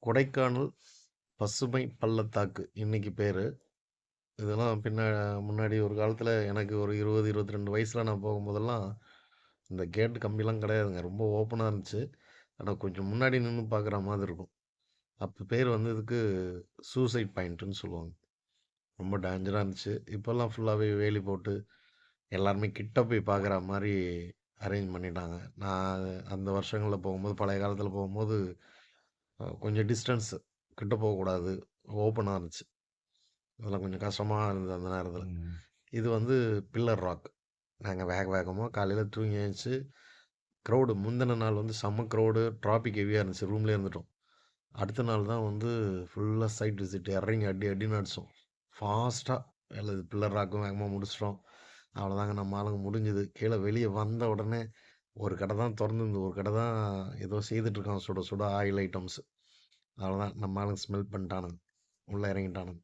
கொடைக்கானல் பசுமை பள்ளத்தாக்கு இன்னைக்கு பேரு. இதெல்லாம் முன்னாடி ஒரு காலத்துல எனக்கு ஒரு 20, 22 வயசுல நான் போகும்போதெல்லாம், இந்த கேட் கம்பிலாம் கிடையாதுங்க. ரொம்ப ஓப்பனா இருந்துச்சு. ஆனா கொஞ்சம் முன்னாடி நின்னு பார்க்குற மாதிரி இருக்கும். அப்ப பேர் வந்து இதுக்கு சூசைட் பாயிண்ட்டுன்னு சொல்லுவாங்க. ரொம்ப டேஞ்சரா இருந்துச்சு. இப்போலாம் ஃபுல்லாவே வேலி போட்டு, எல்லாருமே கிட்ட போய் பார்க்குற மாரி அரேஞ்ச் பண்ணிட்டாங்க. நான் அந்த வருஷங்கள்ல போகும்போது, பழைய காலத்துல போகும்போது, கொஞ்சம் டிஸ்டன்ஸ் கிட்ட போகக்கூடாது. ஓப்பனா இருந்துச்சு. அதெல்லாம் கொஞ்சம் கஷ்டமா இருந்தது அந்த நேரத்துல. ம். இது வந்து பில்லர் ராக். நாங்க வேக வேகமா காலையில தூங்கி எந்திச்சு, க்ரவுடு முந்தின நாள் வந்து செம்ம க்ரவுடு, டிராஃபிக் ஹெவியா இருந்துச்சு. ரூம்லயே இருந்துட்டோம். அடுத்த நாள் தான் வந்து ஃபுல்லா சைட் விசிட் இறங்கி அடி அடின்னு அடிச்சோம். ஃபாஸ்ட்டா பில்லர் ராக்கும் வேகமா முடிச்சுட்டோம். அவ்வளோதாங்க நம்ம ஆளுங்க முடிஞ்சுது. கீழ வெளிய வந்த உடனே ஒரு கடை தான் தொறந்திருந்தது. ஒரு கடை தான் ஏதோ செய்துட்டு இருக்கான் சுட சுட ஆயில் ஐட்டம்ஸ். அவ்வளோதான் நம்ம ஆளுங்க ஸ்மெல் பண்ணிட்டானுங்க. உள்ள இறங்கிட்டானுங்க.